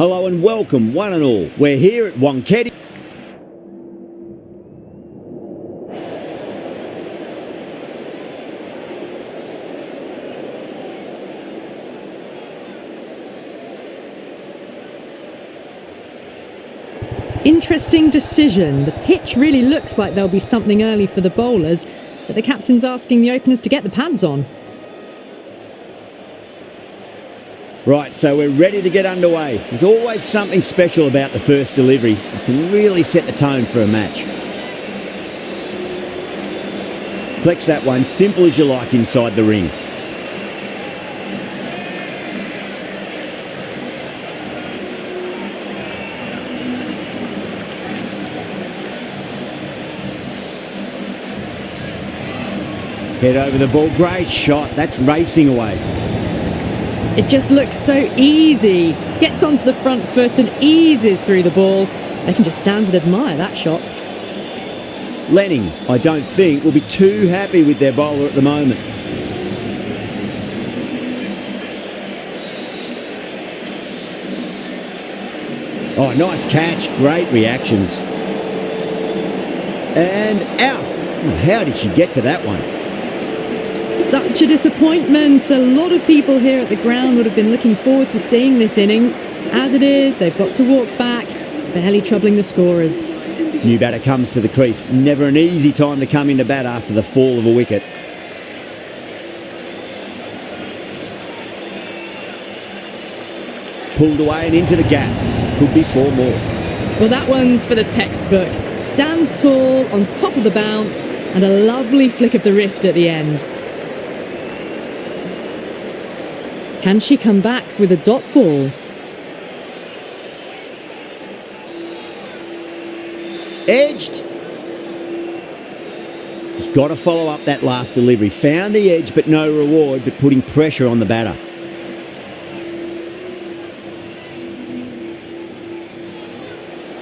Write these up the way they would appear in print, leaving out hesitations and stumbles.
Hello and welcome, one and all. We're here at Wonketi. Interesting decision. The pitch really looks like there'll be something early for the bowlers, but the captain's asking the openers to get the pads on. Right, so we're ready to get underway. There's always something special about the first delivery. It can really set the tone for a match. Flex that one, simple as you like inside the ring. Head over the ball, great shot. That's racing away. It just looks so easy. Gets onto the front foot and eases through the ball. They can just stand and admire that shot. Lenning, I don't think, will be too happy with their bowler at the moment. Oh, nice catch. Great reactions. And out. How did she get to that one? Such a disappointment. A lot of people here at the ground would have been looking forward to seeing this innings. As it is, they've got to walk back, barely troubling the scorers. New batter comes to the crease. Never an easy time to come into bat after the fall of a wicket. Pulled away and into the gap. Could be 4 more. Well, that one's for the textbook. Stands tall, on top of the bounce, and a lovely flick of the wrist at the end. Can she come back with a dot ball? Edged. Just got to follow up that last delivery. Found the edge, but no reward, but putting pressure on the batter.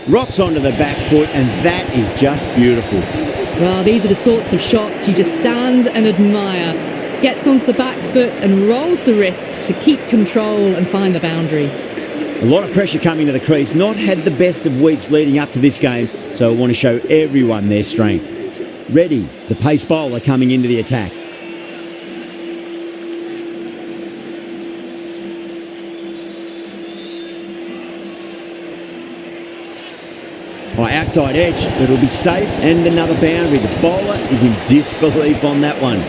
Rocks onto the back foot, and that is just beautiful. Well, these are the sorts of shots you just stand and admire. Gets onto the back foot and rolls the wrists to keep control and find the boundary. A lot of pressure coming to the crease. Not had the best of weeks leading up to this game, so I want to show everyone their strength. Ready, the pace bowler coming into the attack. Oh, outside edge, it'll be safe and another boundary. The bowler is in disbelief on that one.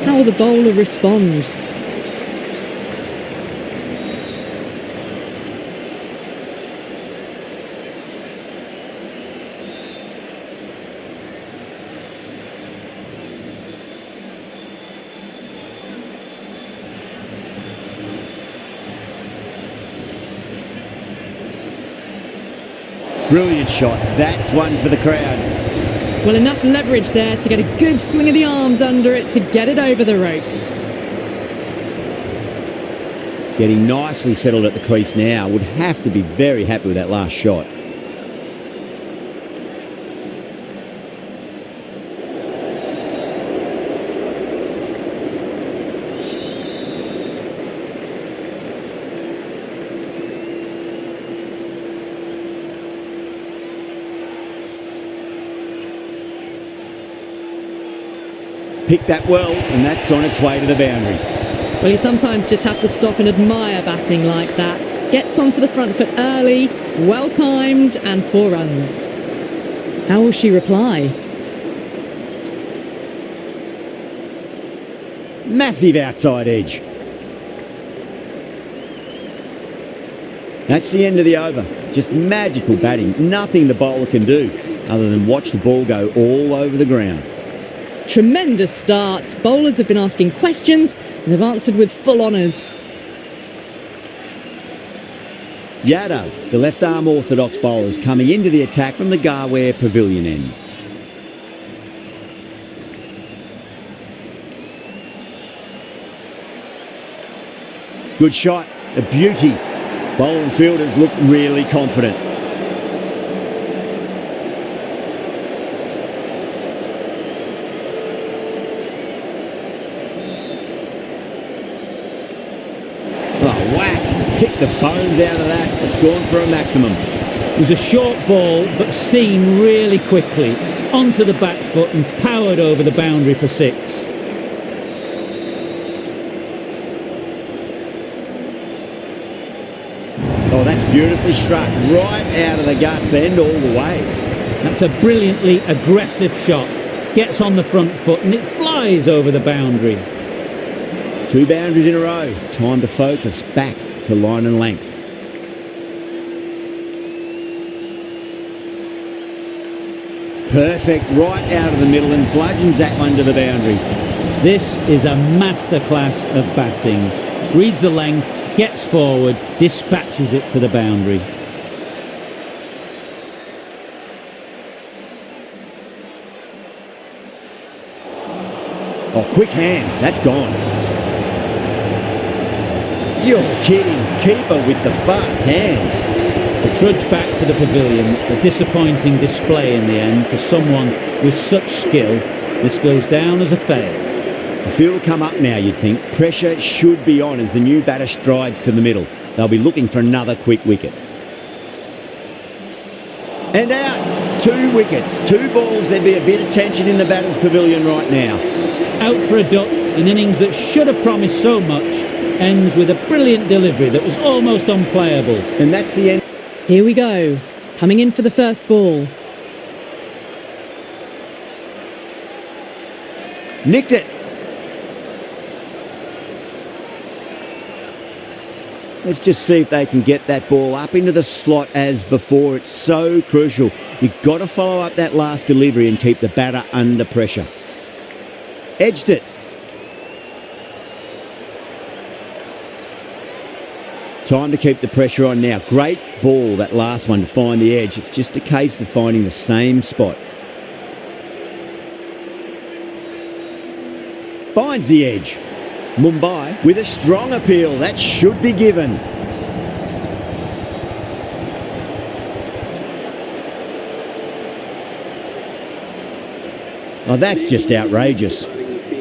How will the bowler respond? Brilliant shot. That's one for the crowd. Well, enough leverage there to get a good swing of the arms under it to get it over the rope. Getting nicely settled at the crease now. Would have to be very happy with that last shot. Picked that well, and that's on its way to the boundary. Well, you sometimes just have to stop and admire batting like that. Gets onto the front foot early, well timed, and 4 runs. How will she reply? Massive outside edge. That's the end of the over. Just magical batting. Nothing the bowler can do other than watch the ball go all over the ground. Tremendous start. Bowlers have been asking questions and they've answered with full honours. Yadav, the left-arm orthodox bowlers, coming into the attack from the Garware Pavilion end. Good shot, a beauty. Bowler and fielders look really confident. Oh, whack. picked the bones out of that. It's gone for a maximum. It was a short ball, but seen really quickly. Onto the back foot and powered over the boundary for 6. Oh, that's beautifully struck. Right out of the guts end all the way. That's a brilliantly aggressive shot. Gets on the front foot and it flies over the boundary. 2 boundaries in a row. Time to focus. Back to line and length. Perfect. Right out of the middle and bludgeons that one to the boundary. This is a masterclass of batting. Reads the length, gets forward, dispatches it to the boundary. Oh, quick hands. That's gone. You're kidding. Keeper with the fast hands. The trudge back to the pavilion. A disappointing display in the end for someone with such skill. This goes down as a fail. The field will come up now, you'd think. Pressure should be on as the new batter strides to the middle. They'll be looking for another quick wicket. And out. 2 wickets. 2 balls. There'd be a bit of tension in the batter's pavilion right now. Out for a duck, an innings that should have promised so much, ends with a brilliant delivery that was almost unplayable. And that's the end. Here we go. Coming in for the first ball. Nicked it. Let's just see if they can get that ball up into the slot as before. It's so crucial. You've got to follow up that last delivery and keep the batter under pressure. Edged it. Time to keep the pressure on now. Great ball, that last one, to find the edge. It's just a case of finding the same spot. Finds the edge. Mumbai with a strong appeal. That should be given. Oh, that's just outrageous.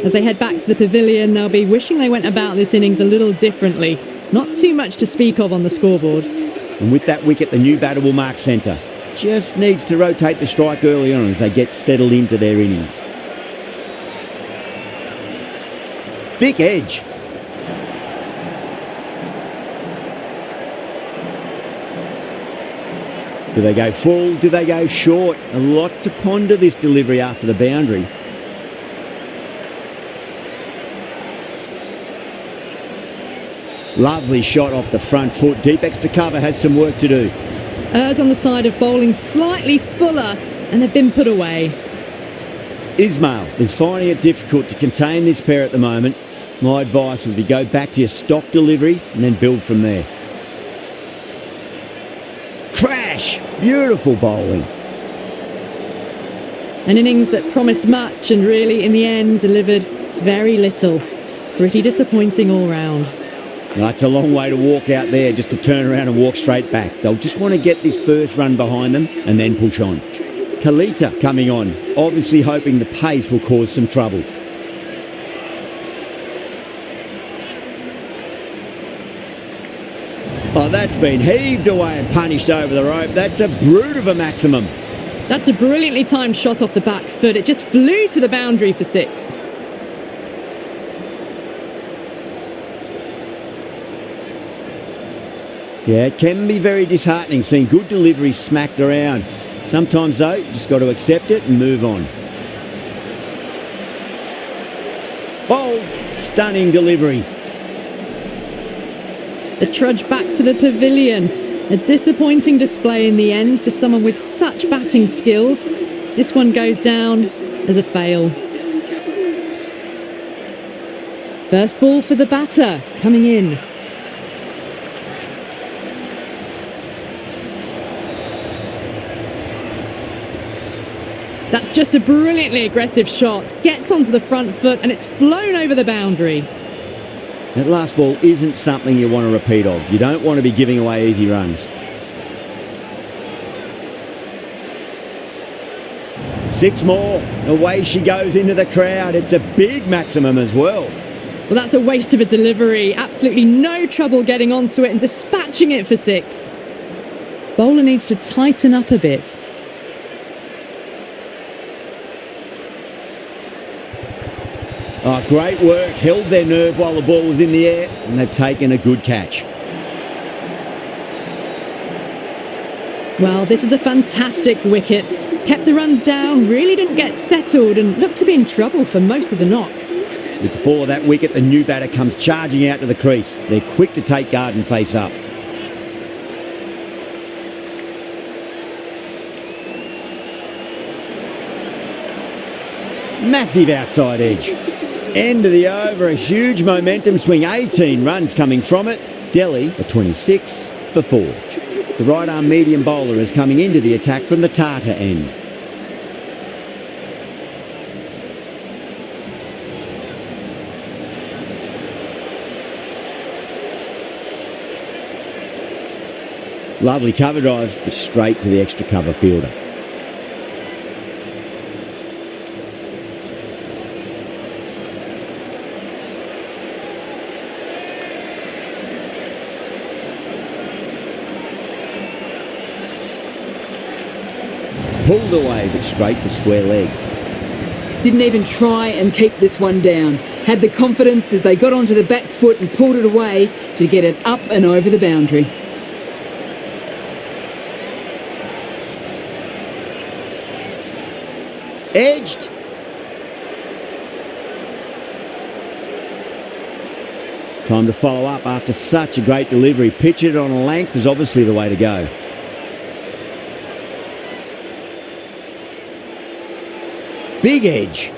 As they head back to the pavilion, they'll be wishing they went about this innings a little differently. Not too much to speak of on the scoreboard. And with that wicket, the new batter will mark centre. Just needs to rotate the strike early on as they get settled into their innings. Thick edge. Do they go full? Do they go short? A lot to ponder this delivery after the boundary. Lovely shot off the front foot. Deep extra cover has some work to do. Errs on the side of bowling slightly fuller, and they've been put away. Ismail is finding it difficult to contain this pair at the moment. My advice would be go back to your stock delivery and then build from there. Crash! Beautiful bowling. An innings that promised much and really, in the end, delivered very little. Pretty disappointing all round. It's a long way to walk out there just to turn around and walk straight back. They'll just want to get this first run behind them and then push on. Kalita coming on, obviously hoping the pace will cause some trouble. Oh, that's been heaved away and punished over the rope. That's a brute of a maximum. That's a brilliantly timed shot off the back foot. It just flew to the boundary for 6. Yeah, it can be very disheartening seeing good deliveries smacked around. Sometimes, though, you just got to accept it and move on. Bold, stunning delivery. The trudge back to the pavilion. A disappointing display in the end for someone with such batting skills. This one goes down as a fail. First ball for the batter, coming in. That's just a brilliantly aggressive shot. Gets onto the front foot and it's flown over the boundary. That last ball isn't something you want to repeat of. You don't want to be giving away easy runs. 6 more. Away she goes into the crowd. It's a big maximum as well. Well, that's a waste of a delivery. Absolutely no trouble getting onto it and dispatching it for 6. Bowler needs to tighten up a bit. Oh, great work. Held their nerve while the ball was in the air, and they've taken a good catch. Well, this is a fantastic wicket. Kept the runs down, really didn't get settled, and looked to be in trouble for most of the knock. With the fall of that wicket, the new batter comes charging out to the crease. They're quick to take guard and face up. Massive outside edge. End of the over, a huge momentum swing, 18 runs coming from it. Delhi are 26 for 4. The right-arm medium bowler is coming into the attack from the Tata end. Lovely cover drive, but straight to the extra cover fielder. Pulled away, but straight to square leg. Didn't even try and keep this one down. Had the confidence as they got onto the back foot and pulled it away to get it up and over the boundary. Edged. Time to follow up after such a great delivery. Pitch it on a length is obviously the way to go. Big edge.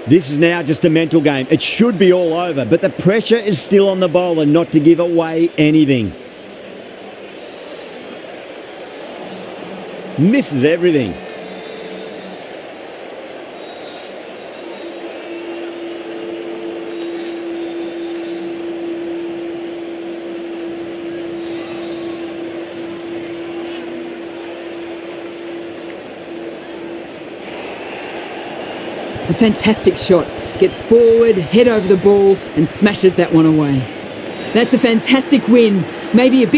This is now just a mental game. It should be all over, but the pressure is still on the bowler not to give away anything. Misses everything. A fantastic shot. Gets forward, head over the ball and smashes that one away. That's a fantastic win. Maybe a bit